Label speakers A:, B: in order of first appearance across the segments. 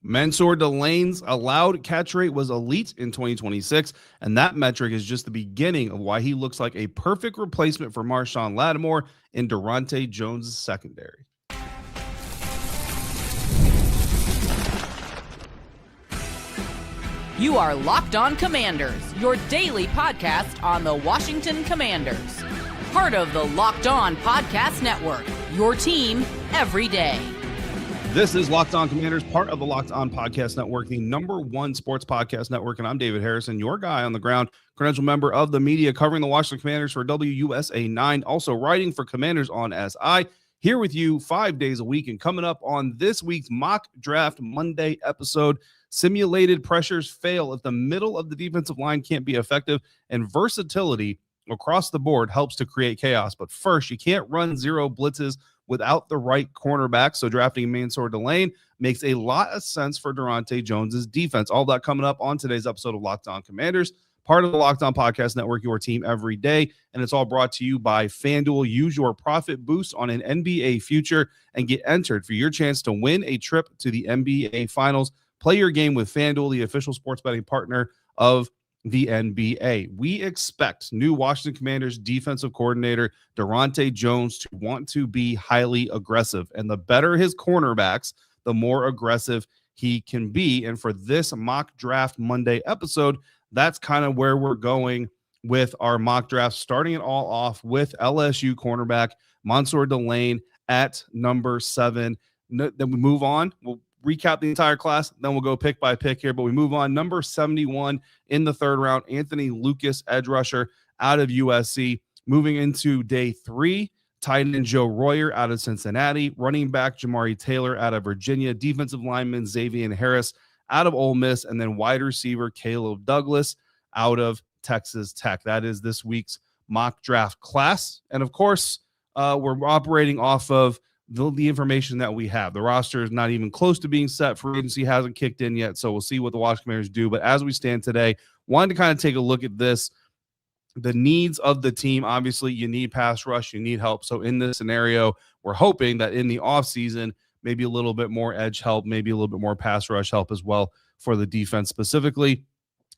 A: Mansoor Delane's allowed catch rate was elite in 2026, and that metric is just the beginning of why he looks like a perfect replacement for Marshon Lattimore in Daronte Jones' secondary.
B: You are Locked On Commanders, your daily podcast on the Washington Commanders. Part of the Locked On Podcast Network, your team every day.
A: This is Locked On Commanders, part of the Locked On Podcast Network, the #1 sports podcast network, and I'm David Harrison, your guy on the ground, credential member of the media, covering the Washington Commanders for WUSA 9, also writing for Commanders on SI, here with you 5 days a week, and coming up on this week's Mock Draft Monday episode, simulated pressures fail if the middle of the defensive line can't be effective, and versatility across the board helps to create chaos. But first, you can't run zero blitzes without the right cornerback, so drafting Mansoor Delane makes a lot of sense for Daronte Jones' defense. All that coming up on today's episode of Locked On Commanders, part of the Locked On Podcast Network, your team every day, and it's all brought to you by FanDuel. Use your profit boost on an NBA future and get entered for your chance to win a trip to the NBA Finals. Play your game with FanDuel, the official sports betting partner of the NBA. We expect new Washington Commanders defensive coordinator Daronte Jones to want to be highly aggressive, and the better his cornerbacks, the more aggressive he can be. And for this Mock Draft Monday episode, that's kind of where we're going with our mock draft, starting it all off with LSU cornerback Mansoor Delane at number 7. Then we move on. We'll recap the entire class, then we'll go pick by pick here, but we move on. Number 71 in the third round, Anthony Lucas, edge rusher out of USC. Moving into day 3, tight end Joe Royer out of Cincinnati, running back J'Mari Taylor out of Virginia, defensive lineman Zxavian Harris out of Ole Miss, and then wide receiver Caleb Douglas out of Texas Tech. That is this week's mock draft class. And of course, we're operating off of the information that we have. The roster is not even close to being set. Free agency hasn't kicked in yet, so we'll see what the Washington Commanders do. But as we stand today, wanted to kind of take a look at this, the needs of the team. Obviously, you need pass rush, you need help. So in this scenario, we're hoping that in the offseason, maybe a little bit more edge help, maybe a little bit more pass rush help as well for the defense specifically.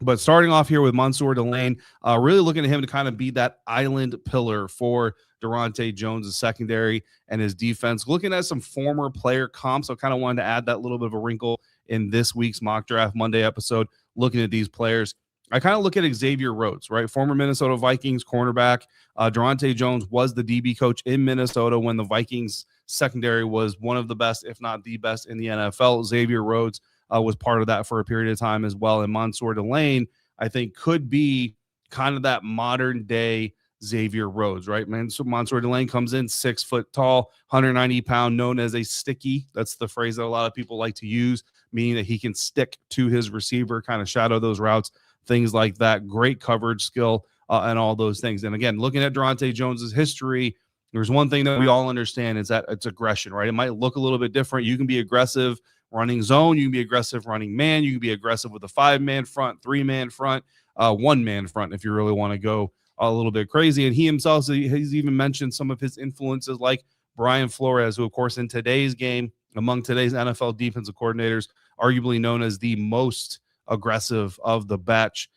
A: But starting off here with Mansoor Delane, really looking at him to kind of be that island pillar for Daronte Jones' secondary and his defense. Looking at some former player comps, I kind of wanted to add that little bit of a wrinkle in this week's Mock Draft Monday episode, looking at these players. I kind of look at Xavier Rhodes, right? Former Minnesota Vikings cornerback. Daronte Jones was the DB coach in Minnesota when the Vikings secondary was one of the best, if not the best, in the NFL. Xavier Rhodes was part of that for a period of time as well. And Mansoor Delane, I think, could be kind of that modern day Xavier Rhodes, right? Mansoor Delane comes in 6 foot tall, 190 pound, known as a sticky. That's the phrase that a lot of people like to use, meaning that he can stick to his receiver, kind of shadow those routes, things like that. Great coverage skill and all those things. And again, looking at Daronte Jones's history, there's one thing that we all understand is that it's aggression, right? It might look a little bit different. You can be aggressive running zone, you can be aggressive running man, you can be aggressive with a 5-man front, 3-man front, 1-man front if you really want to go a little bit crazy. And he himself, he's even mentioned some of his influences like Brian Flores, who of course in today's game, among today's NFL defensive coordinators, arguably known as the most aggressive of the batch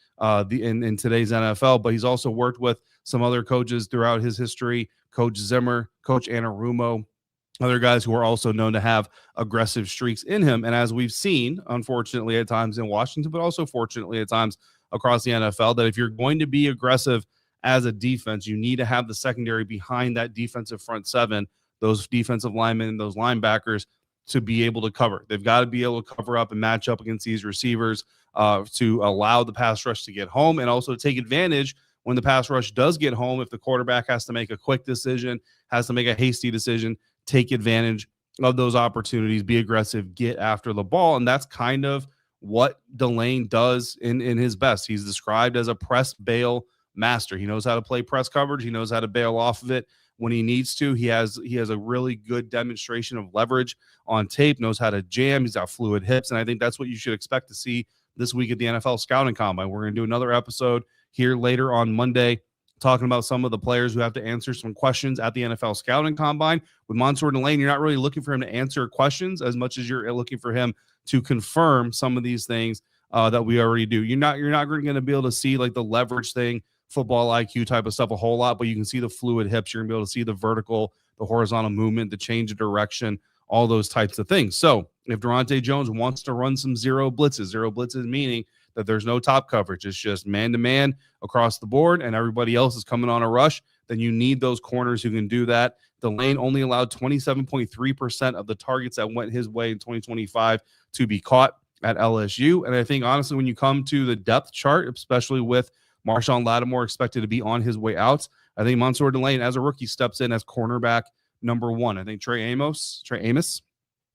A: in today's NFL. But he's also worked with some other coaches throughout his history, Coach Zimmer, Coach Anarumo, other guys who are also known to have aggressive streaks in him. And as we've seen, unfortunately, at times in Washington, but also fortunately at times across the NFL, that if you're going to be aggressive as a defense, you need to have the secondary behind that defensive front 7, those defensive linemen, those linebackers, to be able to cover. They've got to be able to cover up and match up against these receivers to allow the pass rush to get home, and also take advantage when the pass rush does get home. If the quarterback has to make a quick decision, has to make a hasty decision, take advantage of those opportunities, be aggressive, get after the ball. And that's kind of what Delane does in his best. He's described as a press bail master. He knows how to play press coverage. He knows how to bail off of it when he needs to. He has a really good demonstration of leverage on tape, knows how to jam. He's got fluid hips. And I think that's what you should expect to see this week at the NFL Scouting Combine. We're going to do another episode here later on Monday talking about some of the players who have to answer some questions at the NFL Scouting Combine. With Mansoor Delane, you're not really looking for him to answer questions as much as you're looking for him to confirm some of these things that we already do. You're not going to be able to see like the leverage thing, football IQ type of stuff a whole lot, but you can see the fluid hips. You're going to be able to see the vertical, the horizontal movement, the change of direction, all those types of things. So if Daronte Jones wants to run some zero blitzes meaning that there's no top coverage, it's just man-to-man across the board and everybody else is coming on a rush, then you need those corners who can do that. Delane only allowed 27.3% of the targets that went his way in 2025 to be caught at LSU. And I think, honestly, when you come to the depth chart, especially with Marshon Lattimore expected to be on his way out, I think Mansoor Delane, as a rookie, steps in as cornerback number 1. I think Trey Amos,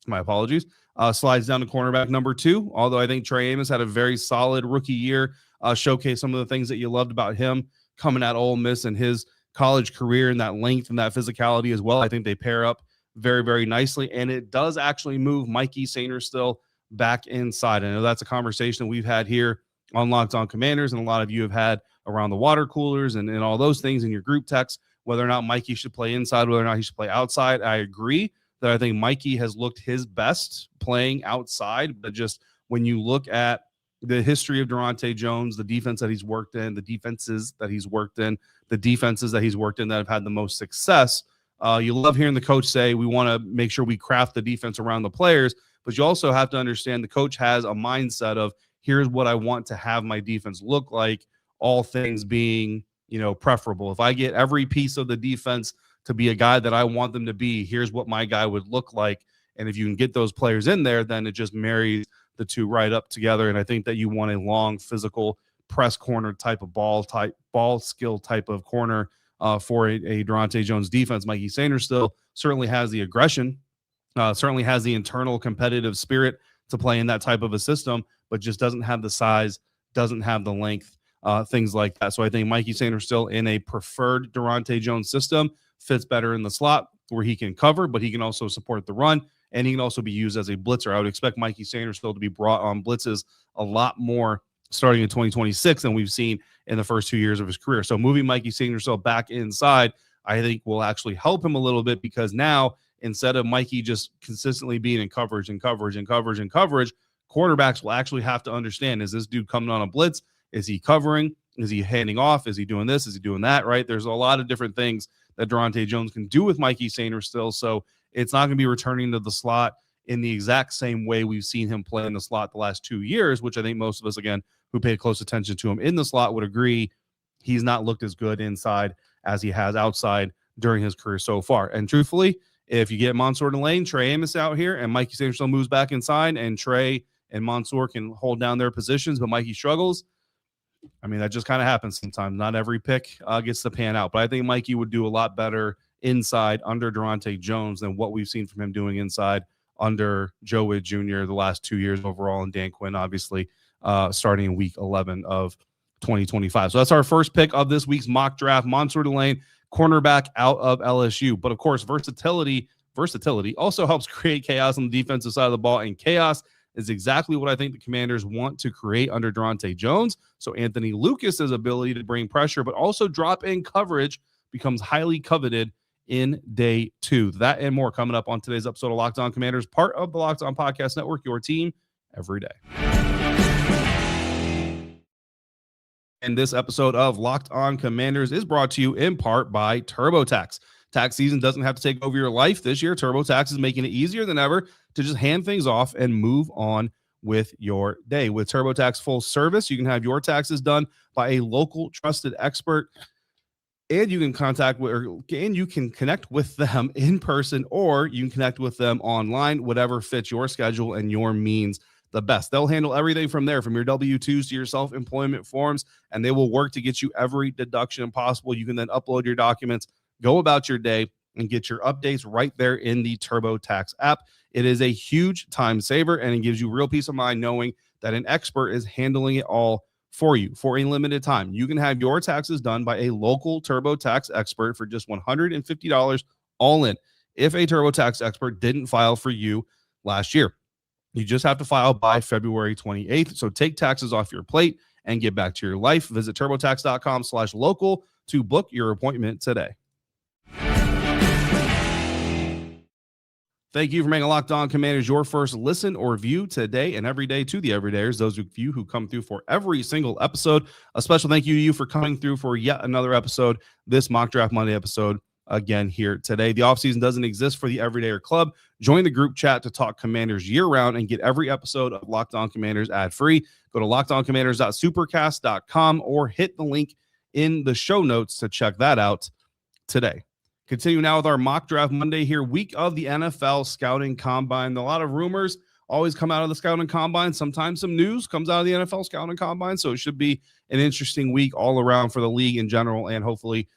A: my apologies, slides down to cornerback number 2, although I think Trey Amos had a very solid rookie year, showcased some of the things that you loved about him coming at Ole Miss and his college career and that length and that physicality as well. I think they pair up very, very nicely, and it does actually move Mikey Sainristil back inside. I know that's a conversation that we've had here on Locked On Commanders, and a lot of you have had around the water coolers and all those things in your group text, whether or not Mikey should play inside, whether or not he should play outside. I agree that I think Mikey has looked his best playing outside, but just when you look at the history of Daronte Jones, the defense that he's worked in, the defenses that he's worked in, the defenses that he's worked in that have had the most success, you love hearing the coach say, we want to make sure we craft the defense around the players, but you also have to understand the coach has a mindset of, here's what I want to have my defense look like, all things being, preferable. If I get every piece of the defense to be a guy that I want them to be, here's what my guy would look like. And if you can get those players in there, then it just marries the two right up together. And I think that you want a long, physical press corner type of ball skill type of corner for a Daronte Jones defense. Mikey Sainristil certainly has the aggression, certainly has the internal competitive spirit to play in that type of a system, but just doesn't have the size, doesn't have the length, things like that. So I think Mikey Sainristil in a preferred Daronte Jones system fits better in the slot where he can cover, but he can also support the run, and he can also be used as a blitzer. I would expect Mikey Sainristil to be brought on blitzes a lot more starting in 2026 than we've seen in the first 2 years of his career. So moving Mikey Sainristil back inside, I think will actually help him a little bit, because now instead of Mikey just consistently being in coverage, quarterbacks will actually have to understand, is this dude coming on a blitz? Is he covering? Is he handing off? Is he doing this? Is he doing that? Right? There's a lot of different things that Daronte Jones can do with Mikey Sainristil. So it's not going to be returning to the slot in the exact same way we've seen him play in the slot the last 2 years, which I think most of us, again, who paid close attention to him in the slot would agree he's not looked as good inside as he has outside during his career so far. And truthfully, if you get Mansoor Delane, Trey Amos out here, and Mikey Sainristil moves back inside, and Trey and Mansoor can hold down their positions, but Mikey struggles, I mean, that just kind of happens sometimes. Not every pick gets to pan out, but I think Mikey would do a lot better inside under Daronte Jones than what we've seen from him doing inside under Joe Witt Jr. the last 2 years overall, and Dan Quinn, obviously, starting in week 11 of 2025. So that's our first pick of this week's mock draft. Mansoor Delane, cornerback out of LSU. But of course, versatility also helps create chaos on the defensive side of the ball, and chaos is exactly what I think the Commanders want to create under Daronte Jones. So Anthony Lucas's ability to bring pressure, but also drop in coverage becomes highly coveted in day 2. That and more coming up on today's episode of Locked On Commanders, part of the Locked On Podcast Network, your team every day. And this episode of Locked On Commanders is brought to you in part by TurboTax. Tax season doesn't have to take over your life this year. TurboTax is making it easier than ever to just hand things off and move on with your day. With TurboTax full service, you can have your taxes done by a local trusted expert, and you can connect with them in person, or you can connect with them online, whatever fits your schedule and your means the best. They'll handle everything from there, from your W-2s to your self-employment forms, and they will work to get you every deduction possible. You can then upload your documents, go about your day, and get your updates right there in the TurboTax app. It is a huge time saver, and it gives you real peace of mind knowing that an expert is handling it all for you for a limited time. You can have your taxes done by a local TurboTax expert for just $150 all in if a TurboTax expert didn't file for you last year. You just have to file by February 28th. So take taxes off your plate and get back to your life. Visit turbotax.com/local to book your appointment today. Thank you for making Locked On Commanders your first listen or view today and every day to the everydayers, those of you who come through for every single episode. A special thank you to you for coming through for yet another episode, this Mock Draft Monday episode again here today. The offseason doesn't exist for the Everydayer Club. Join the group chat to talk Commanders year-round and get every episode of Locked On Commanders ad-free. Go to lockedoncommanders.supercast.com or hit the link in the show notes to check that out today. Continue now with our Mock Draft Monday here, week of the NFL Scouting Combine. A lot of rumors always come out of the Scouting Combine. Sometimes some news comes out of the NFL Scouting Combine, so it should be an interesting week all around for the league in general and hopefully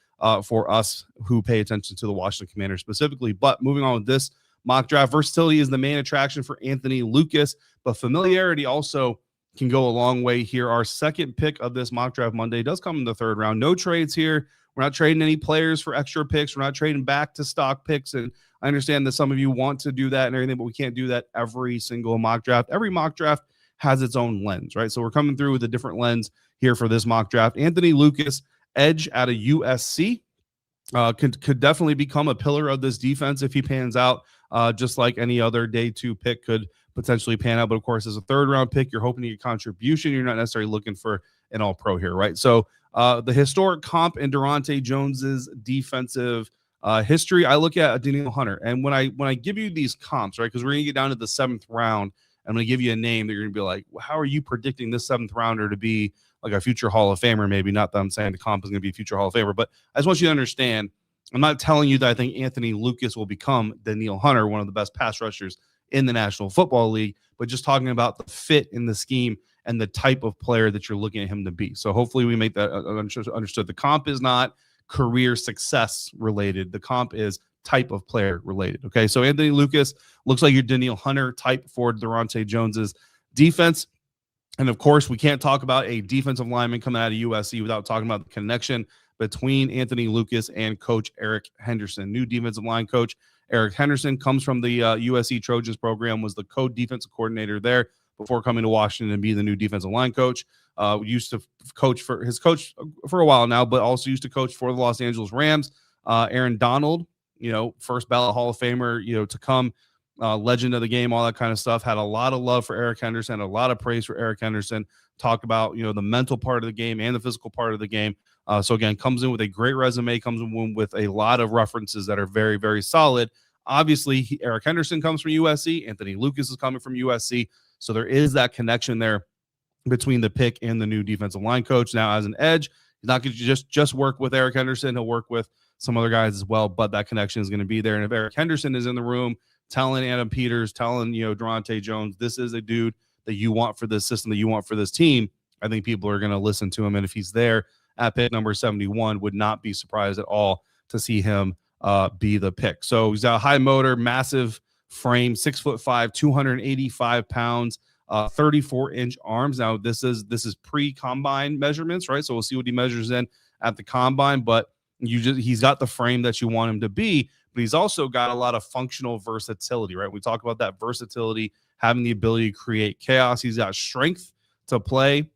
A: for us who pay attention to the Washington Commanders specifically. But moving on with this mock draft, versatility is the main attraction for Anthony Lucas, but familiarity also can go a long way here. Our second pick of this Mock Draft Monday does come in the third round. No trades here. We're not trading any players for extra picks. We're not trading back to stock picks. And I understand that some of you want to do that and everything, but we can't do that every single mock draft. Every mock draft has its own lens, right? So we're coming through with a different lens here for this mock draft. Anthony Lucas, edge out of USC, could definitely become a pillar of this defense if he pans out, just like any other day two pick could potentially pan out. But of course, as a third round pick, you're hoping to get contribution. You're not necessarily looking for an all pro here, right? So the historic comp in Daronte Jones's defensive history, I look at Danielle Hunter. And when I give you these comps, right, because we're going to get down to the 7th round, I'm going to give you a name that you're going to be like, well, how are you predicting this 7th rounder to be like a future Hall of Famer? Maybe not that I'm saying the comp is going to be a future Hall of Famer, but I just want you to understand, I'm not telling you that I think Anthony Lucas will become Danielle Hunter, one of the best pass rushers in the National Football League, but just talking about the fit in the scheme and the type of player that you're looking at him to be. So hopefully we make that understood. The comp is not career success related. The comp is type of player related. Okay, so Anthony Lucas looks like your Danielle Hunter type for Daronte Jones's defense. And of course, we can't talk about a defensive lineman coming out of USC without talking about the connection between Anthony Lucas and Coach Eric Henderson. New defensive line coach Eric Henderson comes from the USC Trojans program, was the co-defensive coordinator there before coming to Washington and be the new defensive line coach. Used to coach for a while now, but also used to coach for the Los Angeles Rams. Aaron Donald, first ballot Hall of Famer, to come, legend of the game, all that kind of stuff. Had a lot of love for Eric Henderson, a lot of praise for Eric Henderson. Talked about, the mental part of the game and the physical part of the game. So again, comes in with a great resume, comes in with a lot of references that are very, very solid. Obviously, Eric Henderson comes from USC. Anthony Lucas is coming from USC. So there is that connection there between the pick and the new defensive line coach. Now, as an edge, he's not going to just work with Eric Henderson. He'll work with some other guys as well, but that connection is going to be there. And if Eric Henderson is in the room telling Adam Peters, telling, Daronte Jones, this is a dude that you want for this system, that you want for this team, I think people are going to listen to him. And if he's there at pick number 71, would not be surprised at all to see him be the pick. So he's got a high motor, massive frame, 6'5", 285 pounds, 34-inch arms. Now this is pre-combine measurements, right? So we'll see what he measures in at the combine, but he's got the frame that you want him to be, but he's also got a lot of functional versatility, right? We talk about that versatility, having the ability to create chaos. He's got strength to play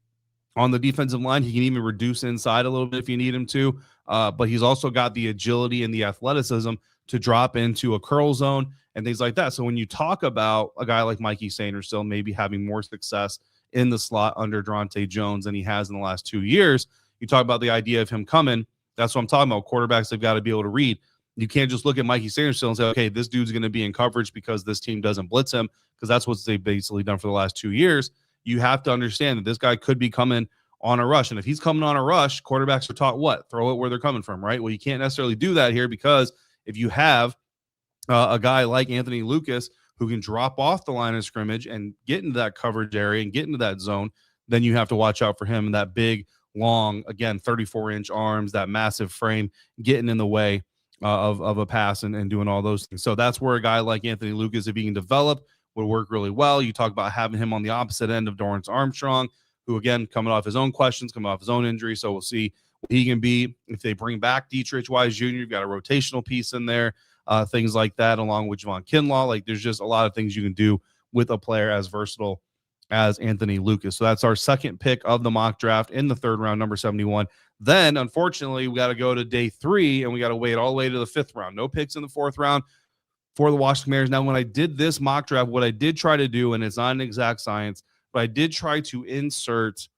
A: on the defensive line. He can even reduce inside a little bit if you need him to, but he's also got the agility and the athleticism to drop into a curl zone and things like that. So when you talk about a guy like Mikey Sainristil maybe having more success in the slot under Daronte Jones than he has in the last 2 years, you talk about the idea of him coming. That's what I'm talking about. Quarterbacks have got to be able to read. You can't just look at Mikey Sainristil and say, okay, this dude's going to be in coverage because this team doesn't blitz him, because that's what they've basically done for the last 2 years. You have to understand that this guy could be coming on a rush. And if he's coming on a rush, quarterbacks are taught what? Throw it where they're coming from, right? Well, you can't necessarily do that here, because if you have a guy like Anthony Lucas who can drop off the line of scrimmage and get into that coverage area and get into that zone, then you have to watch out for him and that big, long, again, 34-inch arms, that massive frame getting in the way of a pass and doing all those things. So that's where a guy like Anthony Lucas, if he can develop, would work really well. You talk about having him on the opposite end of Dorrance Armstrong, who, again, coming off his own questions, coming off his own injury. So we'll see what he can be. If they bring back Dietrich Wise Jr., you've got a rotational piece in there, things like that, along with Javon Kinlaw. Like, there's just a lot of things you can do with a player as versatile as Anthony Lucas. So that's our second pick of the mock draft in the third round, number 71. Then, unfortunately, we got to go to day 3, and we got to wait all the way to the 5th round. No picks in the 4th round for the Washington Commanders. Now, when I did this mock draft, what I did try to do, and it's not an exact science, but I did try to insert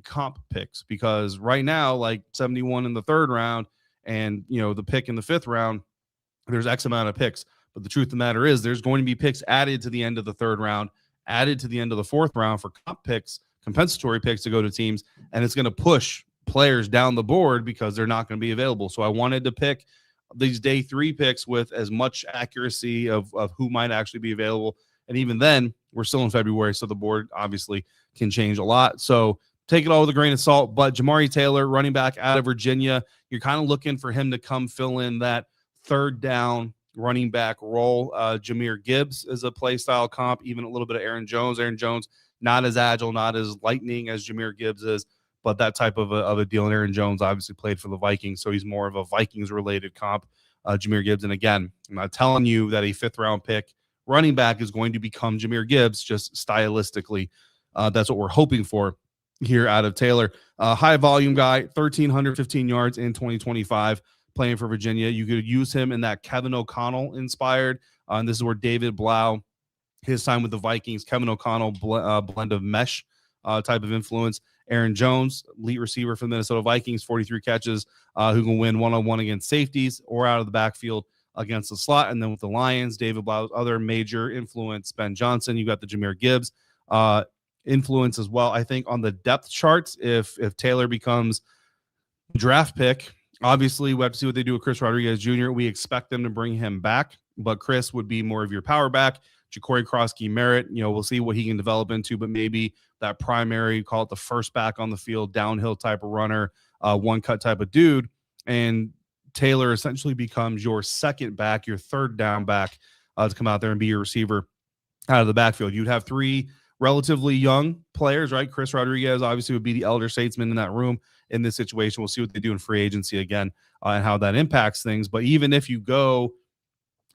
A: comp picks, because right now, like 71 in the 3rd round and, the pick in the 5th round, there's X amount of picks. But the truth of the matter is there's going to be picks added to the end of the 3rd round, added to the end of the 4th round for comp picks, compensatory picks to go to teams, and it's going to push players down the board because they're not going to be available. So I wanted to pick these day 3 picks with as much accuracy of who might actually be available. And even then, we're still in February, so the board obviously can change a lot. So take it all with a grain of salt. But J'Mari Taylor, running back out of Virginia, you're kind of looking for him to come fill in that 3rd down running back role. Jahmyr Gibbs is a play style comp, even a little bit of Aaron Jones. Aaron Jones, not as agile, not as lightning as Jahmyr Gibbs is, but that type of a deal. And Aaron Jones obviously played for the Vikings, so he's more of a Vikings-related comp, Jahmyr Gibbs. And again, I'm not telling you that a 5th-round pick running back is going to become Jahmyr Gibbs, just stylistically. That's what we're hoping for here out of Taylor. High-volume guy, 1,315 yards in 2025. Playing for Virginia. You could use him in that Kevin O'Connell inspired. And this is where David Blau, his time with the Vikings, Kevin O'Connell blend of mesh type of influence. Aaron Jones, elite receiver for the Minnesota Vikings, 43 catches, who can win one-on-one against safeties or out of the backfield against the slot. And then with the Lions, David Blau's other major influence, Ben Johnson. You got the Jahmyr Gibbs influence as well. I think on the depth charts, if Taylor becomes draft pick, obviously, we have to see what they do with Chris Rodriguez Jr. We expect them to bring him back, but Chris would be more of your power back. Ja'Cory Croskey-Merritt, we'll see what he can develop into, but maybe that primary, call it the first back on the field, downhill type of runner, one-cut type of dude. And Taylor essentially becomes your second back, your 3rd down back to come out there and be your receiver out of the backfield. You'd have 3 relatively young players, right? Chris Rodriguez obviously would be the elder statesman in that room in this situation. We'll see what they do in free agency again and how that impacts things. But even if you go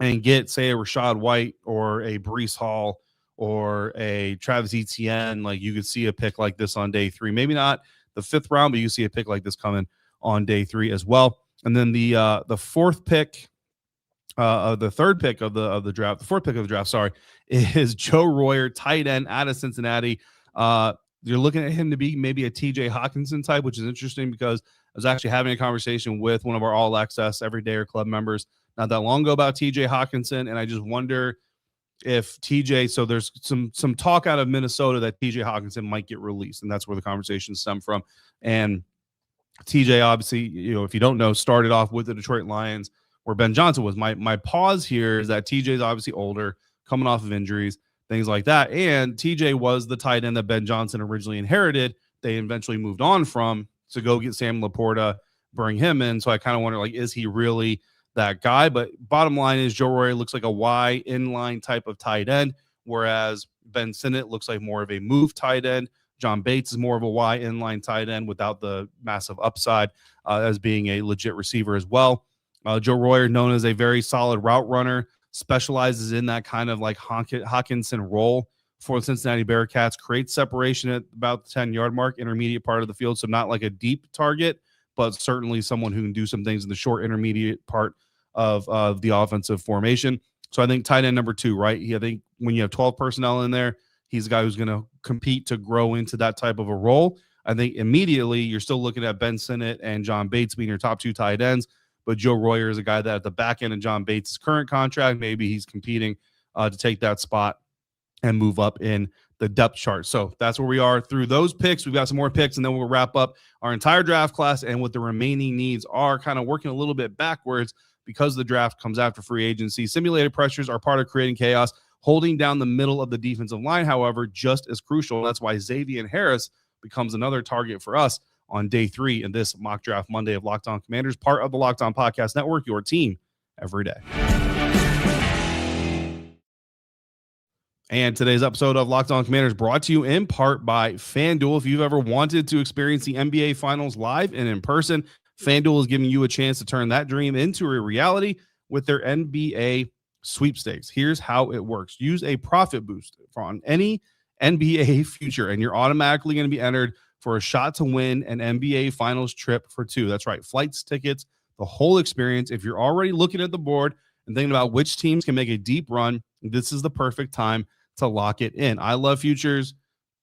A: and get, say, a Rachaad White or a Breece Hall or a Travis Etienne, like you could see a pick like this on day 3. Maybe not the 5th round, but you see a pick like this coming on day 3 as well. And then the 4th pick, the 3rd pick of the draft, the 4th pick of the draft, sorry, is Joe Royer, tight end out of Cincinnati. You're looking at him to be maybe a TJ Hawkinson type, which is interesting because I was actually having a conversation with one of our All Access Everydayer Club members not that long ago about TJ Hawkinson, and I just wonder if TJ, so there's some talk out of Minnesota that TJ Hawkinson might get released, and that's where the conversation stemmed from. And TJ, obviously, if you don't know, started off with the Detroit Lions where Ben Johnson was. My pause here is that TJ is obviously older, coming off of injuries, things like that. And TJ was the tight end that Ben Johnson originally inherited. They eventually moved on from to go get Sam Laporta, bring him in. So I kind of wonder, is he really that guy? But bottom line is Joe Royer looks like a Y inline type of tight end, whereas Ben Sinnott looks like more of a move tight end. John Bates is more of a Y inline tight end without the massive upside as being a legit receiver as well. Joe Royer, known as a very solid route runner, specializes in that kind of like Hawkinson role for the Cincinnati Bearcats, creates separation at about the 10-yard mark, intermediate part of the field. So not like a deep target, but certainly someone who can do some things in the short intermediate part of the offensive formation. So I think tight end number 2, right? I think when you have 12 personnel in there, he's a guy who's going to compete to grow into that type of a role. I think immediately you're still looking at Ben Sinnott and John Bates being your top 2 tight ends. But Joe Royer is a guy that at the back end of John Bates' current contract, maybe he's competing to take that spot and move up in the depth chart. So that's where we are through those picks. We've got some more picks, and then we'll wrap up our entire draft class and what the remaining needs are, kind of working a little bit backwards because the draft comes after free agency. Simulated pressures are part of creating chaos. Holding down the middle of the defensive line, however, just as crucial. That's why Zxavian Harris becomes another target for us on day 3 in this mock draft Monday of Locked On Commanders, part of the Locked On Podcast Network, your team every day. And today's episode of Locked On Commanders brought to you in part by FanDuel. If you've ever wanted to experience the NBA Finals live and in person, FanDuel is giving you a chance to turn that dream into a reality with their NBA sweepstakes. Here's how it works. Use a profit boost on any NBA future, and you're automatically going to be entered for a shot to win an NBA Finals trip for 2. That's right, flights, tickets, the whole experience. If you're already looking at the board and thinking about which teams can make a deep run, this is the perfect time to lock it in. I love futures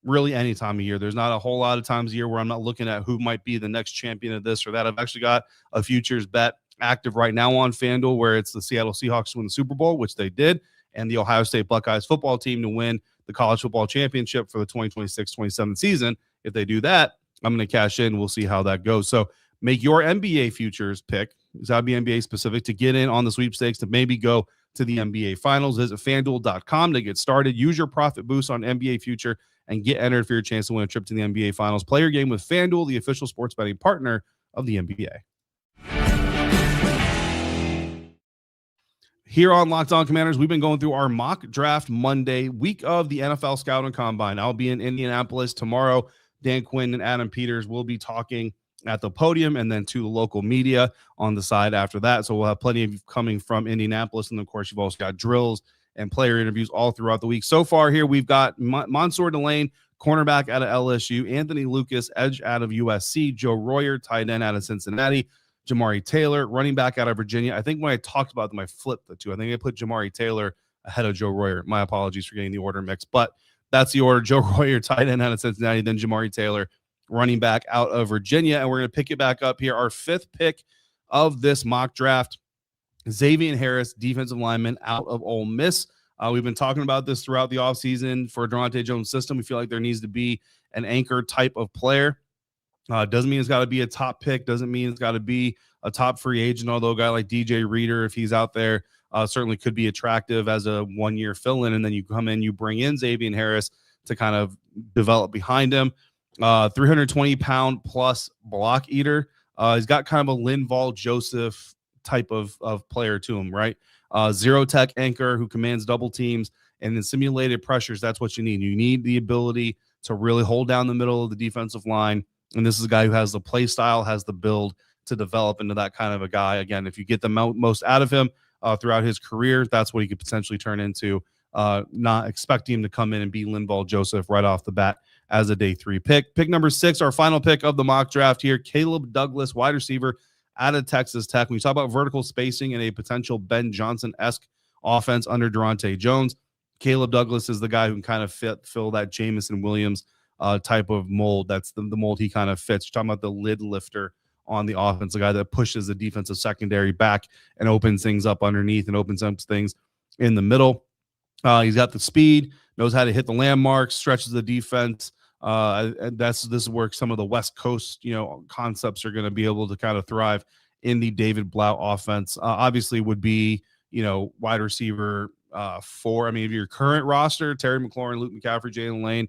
A: really any time of year. There's not a whole lot of times a year where I'm not looking at who might be the next champion of this or that. I've actually got a futures bet active right now on FanDuel where it's the Seattle Seahawks to win the Super Bowl, which they did, and the Ohio State Buckeyes football team to win the college football championship for the 2026-27 season. If they do that, I'm going to cash in. We'll see how that goes. So make your NBA futures pick. It's got to be NBA specific to get in on the sweepstakes to maybe go to the NBA Finals. Visit FanDuel.com to get started. Use your profit boost on NBA future and get entered for your chance to win a trip to the NBA Finals. Play your game with FanDuel, the official sports betting partner of the NBA. Here on Locked On Commanders, we've been going through our mock draft Monday, week of the NFL Scouting Combine. I'll be in Indianapolis tomorrow. Dan Quinn and Adam Peters will be talking at the podium and then to the local media on the side after that. So we'll have plenty of coming from Indianapolis. And of course, you've also got drills and player interviews all throughout the week. So far here, we've got Mansoor Delane, cornerback out of LSU, Anthony Lucas, edge out of USC, Joe Royer, tight end out of Cincinnati, J'Mari Taylor, running back out of Virginia. I think when I talked about them, I flipped the two. I think I put J'Mari Taylor ahead of Joe Royer. My apologies for getting the order mixed, but that's the order. Joe Royer, tight end out of Cincinnati, then J'Mari Taylor, running back out of Virginia. And we're going to pick it back up here. Our 5th pick of this mock draft, Zxavian Harris, defensive lineman out of Ole Miss. We've been talking about this throughout the offseason for Daronte Jones' system. We feel like there needs to be an anchor type of player. Doesn't mean it's got to be a top pick. Doesn't mean it's got to be a top free agent, although a guy like DJ Reader, if he's out there, certainly could be attractive as a one-year fill-in. And then you come in, you bring in Zxavian Harris to kind of develop behind him. 320-pound plus block eater. He's got kind of a Linval Joseph type of player to him, right? Zero tech anchor who commands double teams and in simulated pressures. That's what you need. You need the ability to really hold down the middle of the defensive line. And this is a guy who has the play style, has the build to develop into that kind of a guy. Again, if you get the most out of him throughout his career, that's what he could potentially turn into. Not expecting him to come in and be Linval Joseph right off the bat as a day 3 pick. Pick number 6, our final pick of the mock draft here, Caleb Douglas, wide receiver out of Texas Tech. When you talk about vertical spacing and a potential Ben Johnson-esque offense under Daronte Jones, Caleb Douglas is the guy who can kind of fill that Jamison Williams type of mold. That's the mold he kind of fits. You're talking about the lid lifter on the offense, the guy that pushes the defensive secondary back and opens things up underneath and opens up things in the middle. He's got the speed, knows how to hit the landmarks, stretches the defense. And this is where some of the West Coast, concepts are going to be able to kind of thrive in the David Blau offense. Obviously would be, wide receiver 4. I mean, if your current roster, Terry McLaurin, Luke McCaffrey, Jalen Lane,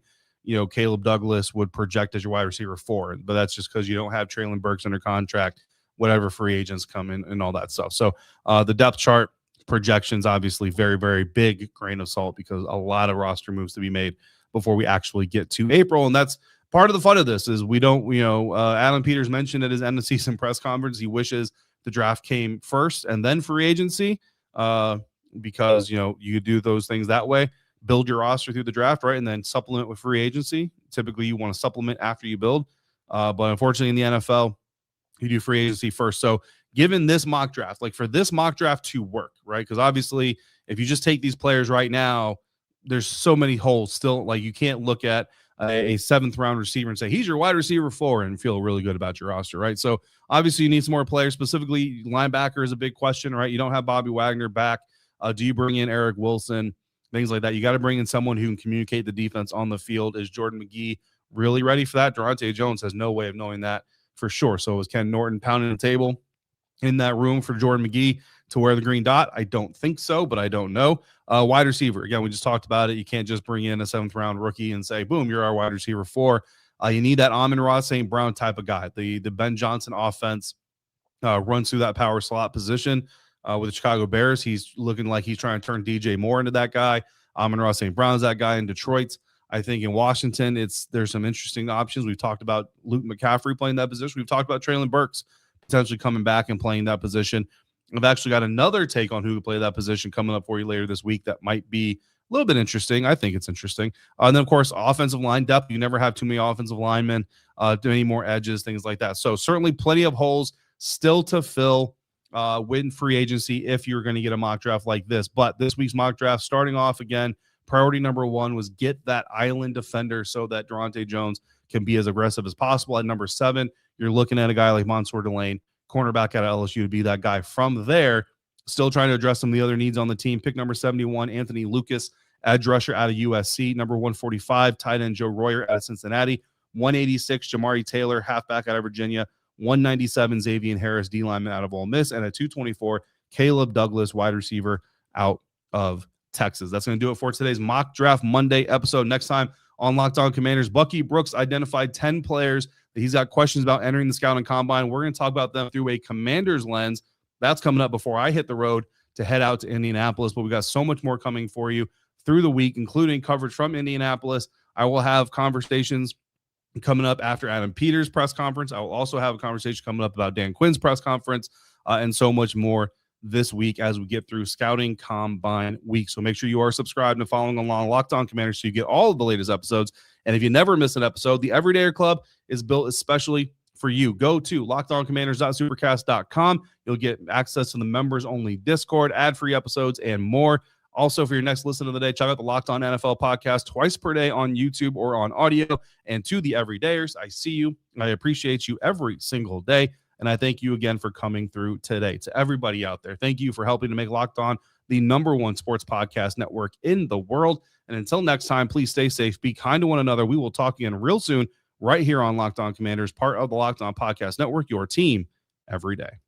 A: Caleb Douglas would project as your wide receiver 4, but that's just because you don't have Traylon Burks under contract, whatever free agents come in and all that stuff. So the depth chart projections, obviously very, very big grain of salt because a lot of roster moves to be made before we actually get to April. And that's part of the fun of this is we don't, Adam Peters mentioned at his end of season press conference, he wishes the draft came first and then free agency because, you do those things that way, build your roster through the draft, right? And then supplement with free agency. Typically you want to supplement after you build. But unfortunately in the NFL, you do free agency first. So given this mock draft, like for this mock draft to work, right? Because obviously if you just take these players right now, there's so many holes still. Like you can't look at a 7th round receiver and say, he's your wide receiver 4 and feel really good about your roster, right? So obviously you need some more players, specifically linebacker is a big question, right? You don't have Bobby Wagner back. Do you bring in Eric Wilson? Things like that. You got to bring in someone who can communicate the defense on the field. Is Jordan McGee really ready for that? Daronte Jones has no way of knowing that for sure. So is Ken Norton pounding the table in that room for Jordan McGee to wear the green dot? I don't think so, but I don't know. Wide receiver. Again, we just talked about it. You can't just bring in a 7th round rookie and say, boom, you're our wide receiver 4. You need that Amon-Ra St. Brown type of guy. The Ben Johnson offense runs through that power slot position with the Chicago Bears. He's looking like he's trying to turn DJ Moore into that guy. Amon-Ra St. Brown's that guy in Detroit. I think in Washington, there's some interesting options. We've talked about Luke McCaffrey playing that position. We've talked about Traylon Burks potentially coming back and playing that position. I've actually got another take on who could play that position coming up for you later this week that might be a little bit interesting. I think it's interesting. And then, of course, offensive line depth. You never have too many offensive linemen, do any more edges, things like that. So certainly plenty of holes still to fill win free agency if you're going to get a mock draft like this. But this week's mock draft, starting off again, priority number one was get that island defender so that Daronte Jones can be as aggressive as possible. At number 7, you're looking at a guy like Mansoor Delane, cornerback out of LSU, to be that guy. From there, still trying to address some of the other needs on the team. Pick number 71, Anthony Lucas, edge rusher out of USC. Number 145, tight end Joe Royer out of Cincinnati. 186, J'Mari Taylor, halfback out of Virginia. 197, Zxavian Harris, D lineman out of Ole Miss. And at 224, Caleb Douglas, wide receiver out of Texas. That's going to do it for today's Mock Draft Monday episode. Next time on Locked On Commanders, Bucky Brooks identified 10 players that he's got questions about entering the Scouting Combine. We're going to talk about them through a Commanders lens. That's coming up before I hit the road to head out to Indianapolis. But we got so much more coming for you through the week, including coverage from Indianapolis. I will have conversations coming up after Adam Peters' press conference. I will also have a conversation coming up about Dan Quinn's press conference and so much more this week as we get through Scouting Combine week. So make sure you are subscribed and following along Locked On Commanders so you get all of the latest episodes. And if you never miss an episode, the Everydayer Club is built especially for you. Go to lockedoncommanders.supercast.com. You'll get access to the members-only Discord, ad-free episodes, and more. Also, for your next listen of the day, check out the Locked On NFL podcast twice per day on YouTube or on audio. And to the Everydayers, I see you. I appreciate you every single day. And I thank you again for coming through today. To everybody out there, thank you for helping to make Locked On the #1 sports podcast network in the world. And until next time, please stay safe, be kind to one another. We will talk again real soon right here on Locked On Commanders, part of the Locked On Podcast Network, your team every day.